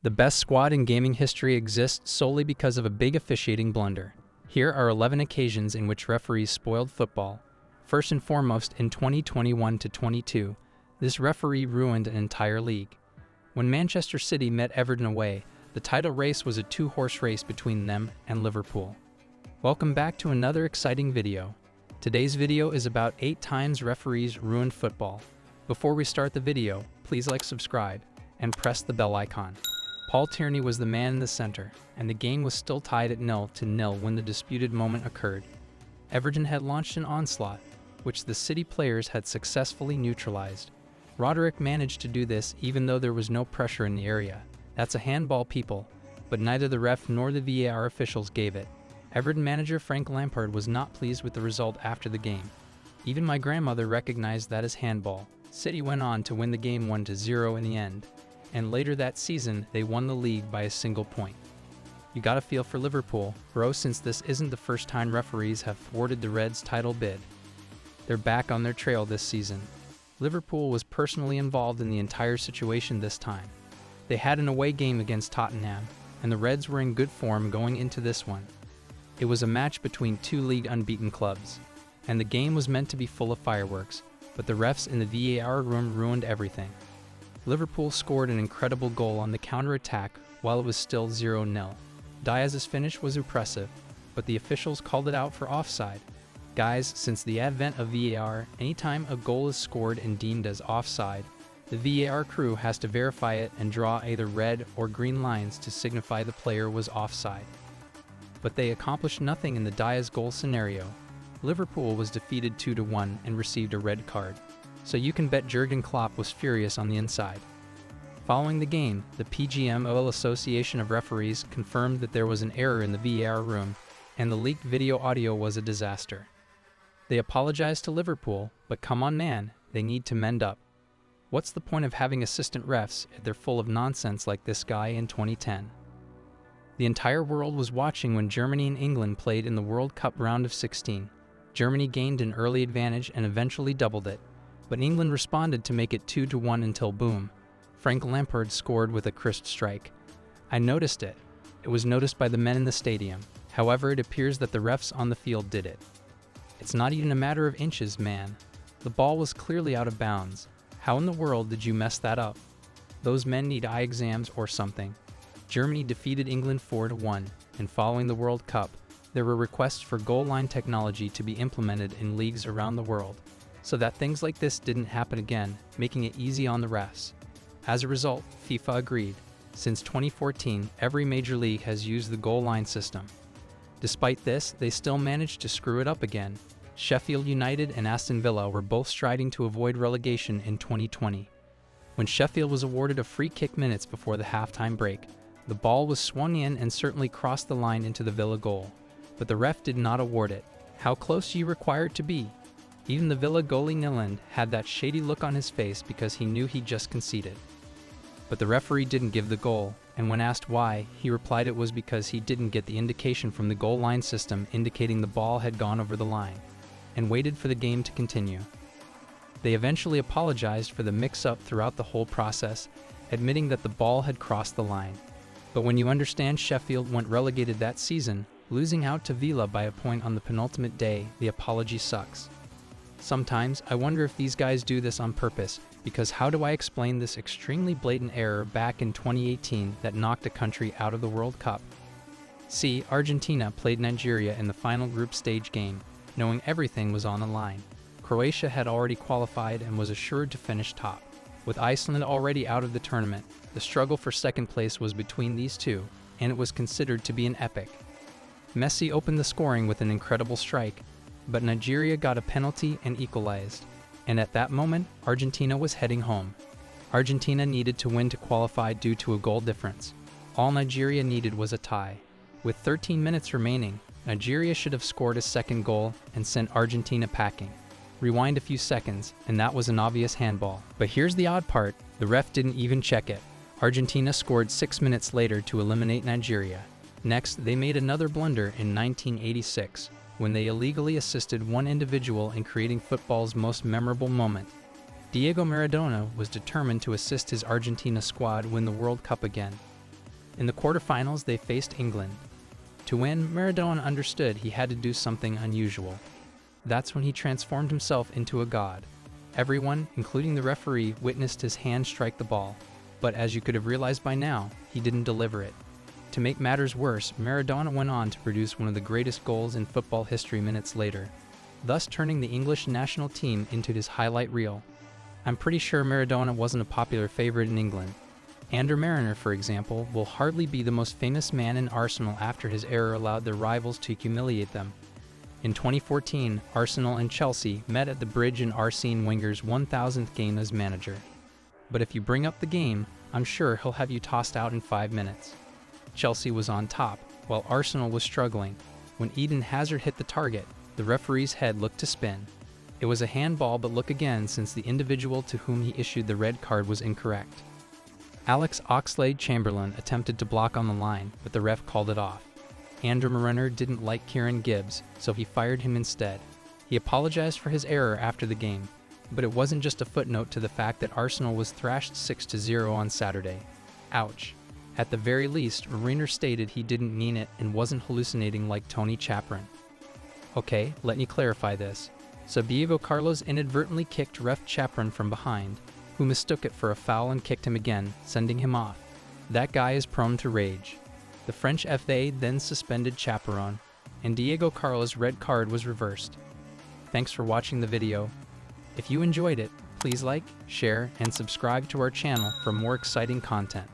The best squad in gaming history exists solely because of a big officiating blunder. Here are 11 occasions in which referees spoiled football. First and foremost, in 2021-22, this referee ruined an entire league. When Manchester City met Everton away, the title race was a two-horse race between them and Liverpool. Welcome back to another exciting video. Today's video is about 8 times referees ruined football. Before we start the video, please subscribe, and press the bell icon. Paul Tierney was the man in the center, and the game was still tied at 0-0 when the disputed moment occurred. Everton had launched an onslaught, which the City players had successfully neutralized. Roderick managed to do this even though there was no pressure in the area. That's a handball, people, but neither the ref nor the VAR officials gave it. Everton manager Frank Lampard was not pleased with the result after the game. Even my grandmother recognized that as handball. City went on to win the game 1-0 in the end, and later that season they won the league by a single point. You gotta feel for Liverpool, bro, since this isn't the first time referees have thwarted the Reds' title bid. They're back on their trail this season. Liverpool was personally involved in the entire situation this time. They had an away game against Tottenham, and the Reds were in good form going into this one. It was a match between two league unbeaten clubs, and the game was meant to be full of fireworks, but the refs in the VAR room ruined everything. Liverpool scored an incredible goal on the counter-attack while it was still 0-0. Diaz's finish was impressive, but the officials called it out for offside. Guys, since the advent of VAR, anytime a goal is scored and deemed as offside, the VAR crew has to verify it and draw either red or green lines to signify the player was offside. But they accomplished nothing in the Diaz goal scenario. Liverpool was defeated 2-1 and received a red card, so you can bet Jurgen Klopp was furious on the inside. Following the game, the PGMOL Association of Referees confirmed that there was an error in the VAR room and the leaked video audio was a disaster. They apologized to Liverpool, but come on man, they need to mend up. What's the point of having assistant refs if they're full of nonsense like this guy in 2010? The entire world was watching when Germany and England played in the World Cup round of 16. Germany gained an early advantage and eventually doubled it, but England responded to make it 2-1 until boom, Frank Lampard scored with a crisp strike. I noticed it. It was noticed by the men in the stadium. However, it appears that the refs on the field did it. It's not even a matter of inches, man. The ball was clearly out of bounds. How in the world did you mess that up? Those men need eye exams or something. Germany defeated England 4-1, and following the World Cup, there were requests for goal line technology to be implemented in leagues around the world, so that things like this didn't happen again, making it easy on the refs. As a result, FIFA agreed. Since 2014, every major league has used the goal line system. Despite this, they still managed to screw it up again. Sheffield United and Aston Villa were both striding to avoid relegation in 2020. When Sheffield was awarded a free kick minutes before the halftime break, the ball was swung in and certainly crossed the line into the Villa goal, but the ref did not award it. How close do you require it to be? Even the Villa goalie Nyland had that shady look on his face because he knew he just conceded. But the referee didn't give the goal, and when asked why, he replied it was because he didn't get the indication from the goal line system indicating the ball had gone over the line, and waited for the game to continue. They eventually apologized for the mix-up throughout the whole process, admitting that the ball had crossed the line. But when you understand Sheffield went relegated that season, losing out to Villa by a point on the penultimate day, the apology sucks. Sometimes I wonder if these guys do this on purpose, because how do I explain this extremely blatant error back in 2018 that knocked a country out of the World Cup? See, Argentina played Nigeria in the final group stage game, knowing everything was on the line. Croatia had already qualified and was assured to finish top. With Iceland already out of the tournament, the struggle for second place was between these two, and it was considered to be an epic. Messi opened the scoring with an incredible strike, but Nigeria got a penalty and equalized. And at that moment, Argentina was heading home. Argentina needed to win to qualify due to a goal difference. All Nigeria needed was a tie. With 13 minutes remaining, Nigeria should have scored a second goal and sent Argentina packing. Rewind a few seconds, and that was an obvious handball. But here's the odd part, the ref didn't even check it. Argentina scored 6 minutes later to eliminate Nigeria. Next, they made another blunder in 1986, when they illegally assisted one individual in creating football's most memorable moment. Diego Maradona was determined to assist his Argentina squad win the World Cup again. In the quarterfinals, they faced England. To win, Maradona understood he had to do something unusual. That's when he transformed himself into a god. Everyone, including the referee, witnessed his hand strike the ball, but as you could have realized by now, he didn't deliver it. To make matters worse, Maradona went on to produce one of the greatest goals in football history minutes later, thus turning the English national team into his highlight reel. I'm pretty sure Maradona wasn't a popular favorite in England. Andrew Mariner, for example, will hardly be the most famous man in Arsenal after his error allowed their rivals to humiliate them. In 2014, Arsenal and Chelsea met at the Bridge in Arsene Wenger's 1,000th game as manager. But if you bring up the game, I'm sure he'll have you tossed out in 5 minutes. Chelsea was on top, while Arsenal was struggling. When Eden Hazard hit the target, the referee's head looked to spin. It was a handball, but look again, since the individual to whom he issued the red card was incorrect. Alex Oxlade-Chamberlain attempted to block on the line, but the ref called it off. Andrew Mariner didn't like Kieran Gibbs, so he fired him instead. He apologized for his error after the game, but it wasn't just a footnote to the fact that Arsenal was thrashed 6-0 on Saturday. Ouch. At the very least, Mariner stated he didn't mean it and wasn't hallucinating like Tony Chapman. Okay, let me clarify this. So Diego Carlos inadvertently kicked ref Chapman from behind, who mistook it for a foul and kicked him again, sending him off. That guy is prone to rage. The French FA then suspended Chaperon, and Diego Carlos' red card was reversed. Thanks for watching the video. If you enjoyed it, please like, share, and subscribe to our channel for more exciting content.